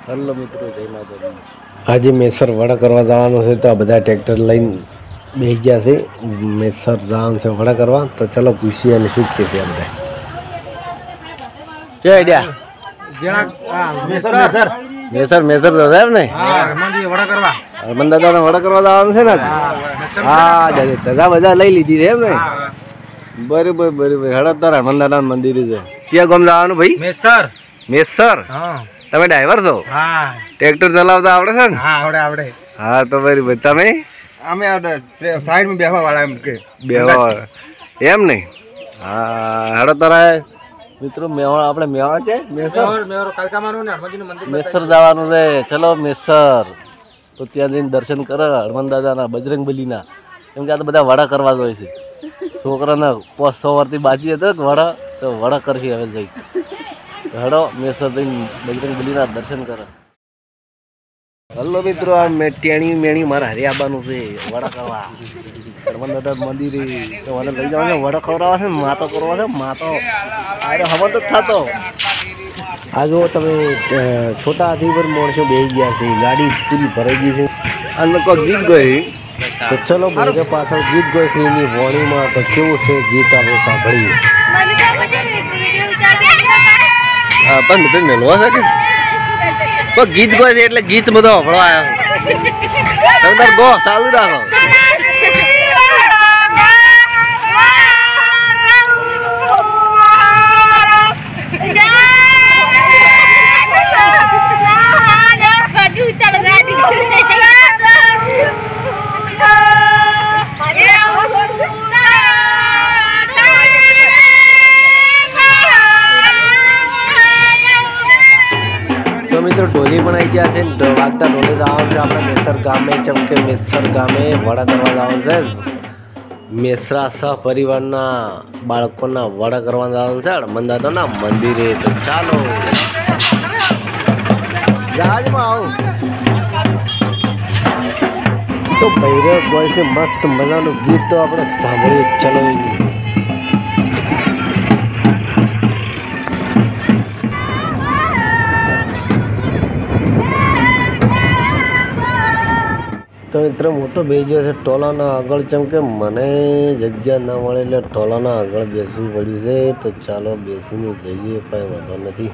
Hello મિત્રો, જય માતાજી। આજે મેસર વડા કરવા જવાનું છે, તો આ બધા ટ્રેક્ટર લઈને બેસી ગયા છે। મેસર જવાનું છે વડા કરવા, તો ચલો પૂછીએ અને શું કે છે આપણે। કે આઈડિયા મેસર તો સાહેબ ને હરમન દાદાને વડા કરવા જવાનું છે ને। હા દાદા બધા લઈ લીધી છે એમ ને। બરોબર બરોબર, હડો તાર હરમન દાદા મંદિર છે। ક્યાં ગામ જવાનું ભાઈ? મેસર। મેસર? તમે ડ્રાઈવર છો? હા। ટ્રેક્ટર ચલાવતા આવડે છે ને? હા આવડે આવડે। હા તો બરાબર, તમે? અમે સાઈડ માં બેહવા વાળા, એમ કે બેહવા એમ ને। હા હેડો તારા મિત્રો, મેવાડ આપણે મેવાડ છે મેસર જવાનું છે। ચલો મેસર, તો ત્યાં જઈને દર્શન કરે હનુમાન દાદાના, બજરંગ બલીના, કેમ કે આ તો બધા વડા કરવા જ હોય છે। છોકરાના 500 વર્ષથી બાકી હતો વડા, તો વડા કરશે હવે જઈ। હેડો મેસર જઈને બજરંગ બલીના દર્શન કરે। હલો મિત્રો, આ ટેણી મેણી મારા હરે આવવાનું છે વડા કરવા હનુમાન દાદા મંદિરે। તો મને લઈ જવાનું વડા ખવડાવવા છે, માતો કરવા છે માતો। અરે હવા તો થતો આ જો તમે છોટા હાથી પર માણસો બેસી ગયા છે, ગાડી પૂરી ભરાઈ ગઈ છે અને કોઈ ગીત ગઈ। તો ચલો ભાઈ પાછળ ગીત ગઈ છે એની વાણીમાં, તો કેવું છે ગીત આપણે સાંભળીએ। હા પણ મિત્ર મેળવા છે કે ગીત ગયો છે એટલે ગીત બધો હભળવા આવ્યો ગો ચાલુ રાખો। તો મિત્રો ઢોલી પણ આવી ગયા છે, વાગતા ઢોલે જવાનું છે આપણે મેસર ગામે। ચમકે મેસર ગામે વડા કરવા જવાનું છે। મેસરા સહપરિવારના બાળકોના વડા કરવા જવાનું છે હનુમાન દાદાના મંદિરે। તો ચાલો જહાજમાં આવો। તો ભૈરવ ગોય છે મસ્ત મજાનું ગીત, તો આપણે સાંભળીએ ચલો। તો મિત્ર મોટો બે ગયો છે ટોલાના આગળ, જેમ કે મને જગ્યા ના મળે એટલે ટોલાના આગળ બેસવું પડ્યું છે। તો ચાલો બેસીને જઈએ, કાંઈ વાંધો નથી।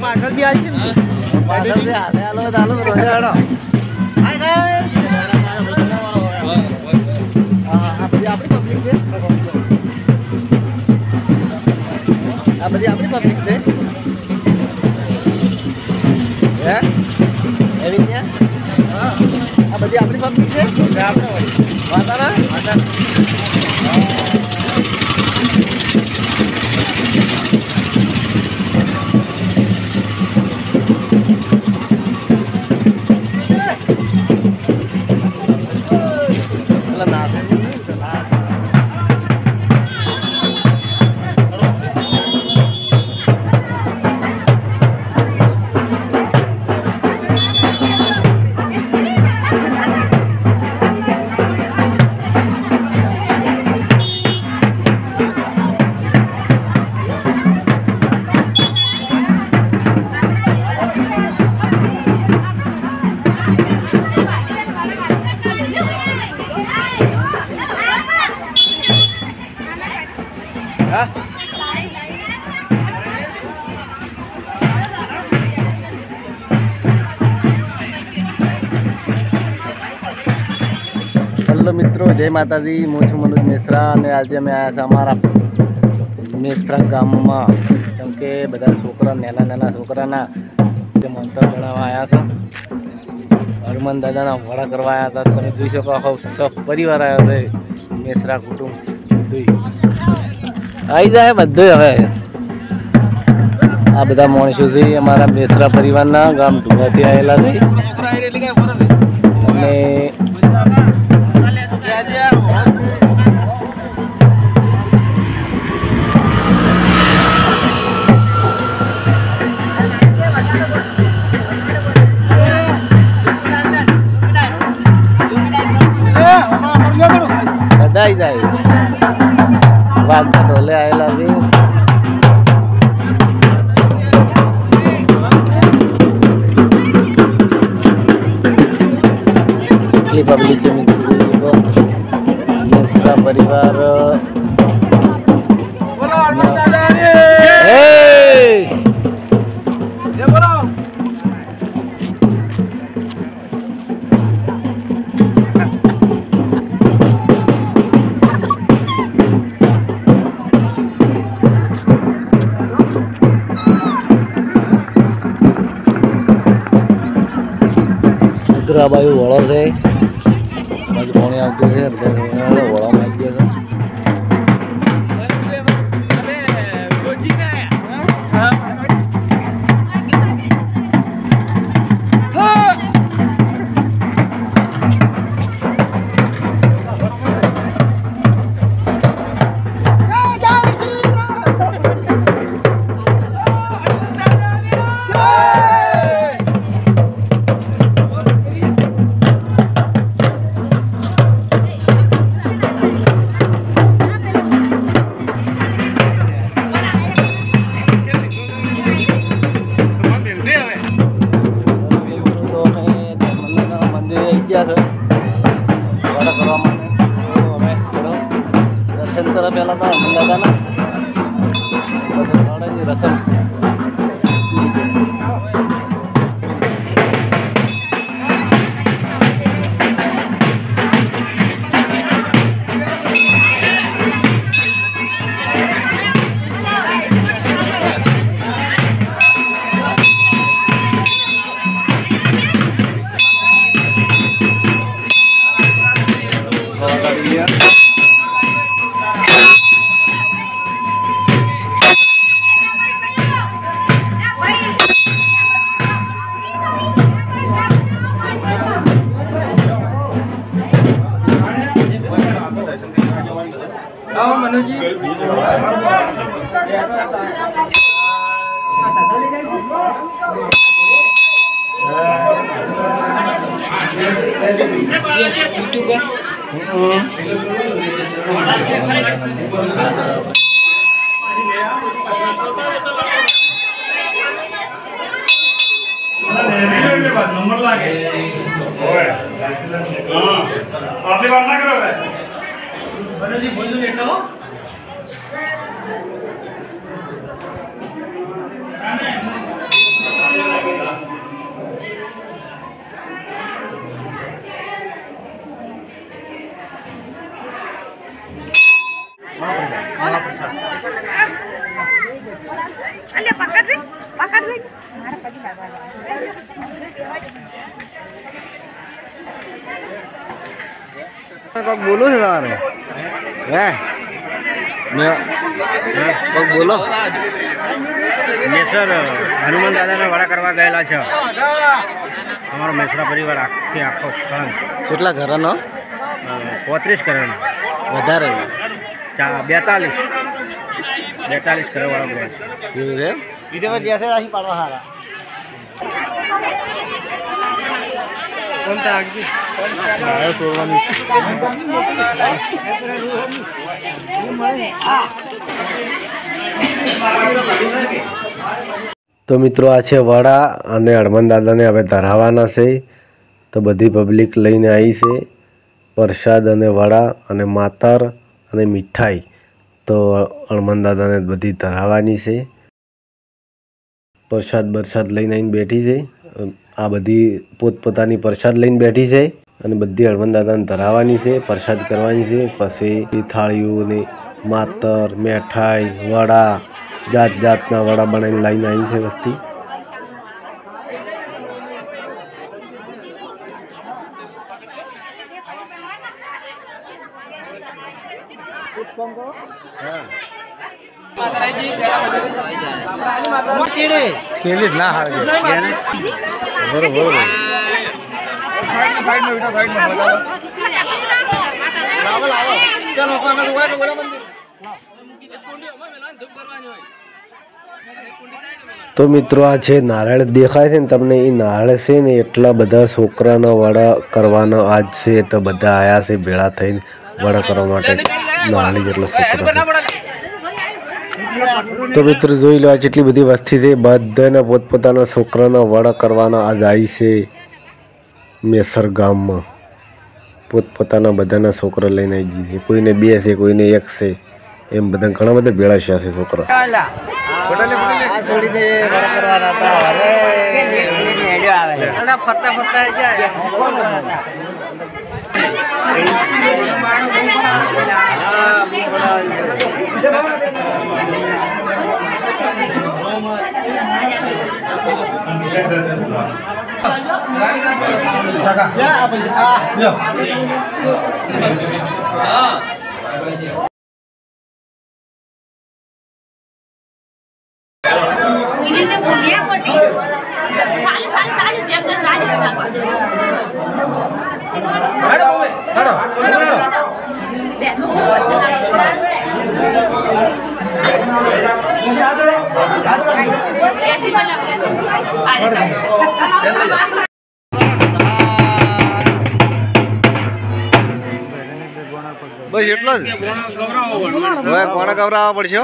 પાછળથી આવી છે પાછળથી હાલો હાલો રોજાડો આ બધી આપણી પબ્લિક છે। આ બધી આપણી પબ્લિક છે હે એવી ત્યાં। હા આ બધી આપણી પબ્લિક છે આપણે વાતાના હેલો મિત્રો, જય માતાજી. હું છું મનોજ મેશ્રા અને આજે અમે આવ્યા છે અમારા મેશ્રા ગામમાં. કેમ કે બધા છોકરા નાના છોકરાના જે મંત્ર ભણાવવા આવ્યા હતા, હનુમાન દાદાના વડા કરવા આવ્યા હતા. તમે જોઈ શકો આખો પરિવાર આવ્યો છે, મેશ્રા કુટુંબ આવી જાય બધું. હવે આ બધા માણસો છે અમારા મેશ્રા પરિવારના, ગામ ઢુંગાથી આવેલા છે. અને બધા જાય વાગતા ઢોલે આવેલા છે. કેટલી પબ્લિક છે મિત્રો, મેશ્રા પરિવાર. આ બાજુ વળો છે, બાજુ પાણી આવતું છે, વળામાં આવી ગયા છે. દર્શન કરવા પહેલા તો દાદાના રસમ नंबर लागे आपली बात ना करो जी बोलो लेटा हो अरे पकड़ ले हमारा पति लगा बोलो यार बोलो મેસર હનુમાન દાદાના વડા કરવા ગયેલા છે. અમારો મેસરા પરિવાર આખો સંઘ કેટલા ઘરનો 35 કરોડ વધારે 42 કરોડ વાળો ગયા છે. એવું છે વિદેમાં જશે રાશી પાડવા હારા કોણતા આગી તોડવાની તો મિત્રો આ છે વડા અને હનુમાન દાદાને હવે ધરાવવાના છે. તો બધી પબ્લિક લઈને આવી છે પ્રસાદ અને વડા અને માતર અને મીઠાઈ. તો તો હનુમાન દાદાને બધી ધરાવવાની છે. પ્રસાદ લઈને આવીને બેઠી છે. આ બધી પોતપોતાની પ્રસાદ લઈને બેઠી છે અને બધી હનુમાન દાદાને ધરાવવાની છે, પ્રસાદ કરવાની છે. પછી થાળીઓ ને માતર, મીઠાઈ, વડા, જાતના વડા બનાવીને લઈને આવી છે વસ્તી. તો મિત્રો આ છે નારળ દેખાય છે ને તમને, એ નારળ છે ને એટલા બધા છોકરાના વડા કરવાના આજ છે. તો બધા આયા છે ભેળા થઈને વડા કરવા માટે. નારળી જેટલા છોકરા છે. તો મિત્રો જોઈ લો આ જેટલી બધી વસ્તી છે. બધાના પોતપોતાના છોકરાના વડા કરવાના આજ આવી છે મેસર ગામમાં. પોતપોતાના બધાના છોકરા લઈને આવી ગઈ છે. કોઈને 2 છે, કોઈને 1 છે, એમ બધા ઘણા બધા ભેળા છે છોકરા. બસ એટલો જ. હવે કોણે ગવરાવવા પડશે?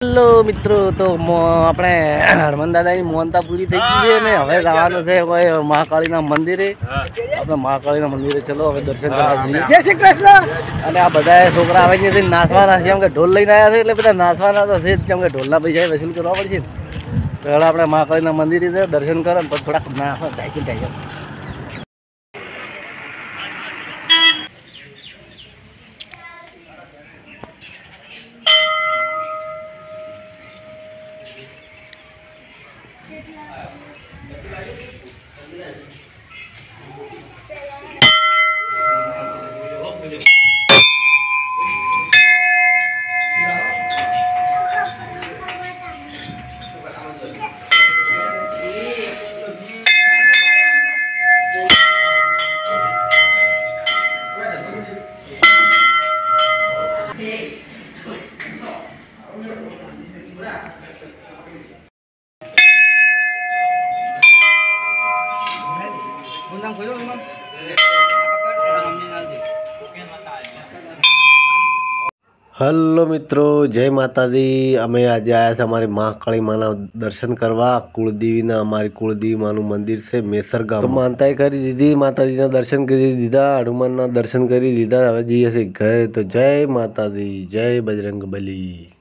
હેલો મિત્રો, તો આપણે હનુમાન દાદાની મોહનતા પૂરી થઈ ગઈ છે ને હવે જવાનું છે કોઈ મહાકાળીના મંદિરે. આપણે મહાકાળીના મંદિરે ચલો હવે દર્શન કરવા જઈએ. જય શ્રી કૃષ્ણ. અને આ બધા છોકરા આવે છે નાચવાના છે, કેમ કે ઢોલ લઈને આવ્યા છે એટલે બધા નાચવાના તો છે જ, કેમ કે ઢોલના પૈસા વસૂલ કરવા પડશે. તો હવે આપણે મહાકાળીના મંદિરે દર્શન કરો ને પછી થોડાક નાચવા ટાઈકી. હલો મિત્રો, જય માતાજી. અમે આજે આવ્યા છે અમારી મહાકાળી માના દર્શન કરવા. કુળદેવીના અમારી કુળદેવી માનું મંદિર છે મેસર ગામ. તો માનતાઈ કરી દીધી, માતાજીના દર્શન કરી દીધા, હનુમાનના દર્શન કરી દીધા. હવે જઈએ છીએ ઘરે. તો જય માતાજી, જય બજરંગ બલી.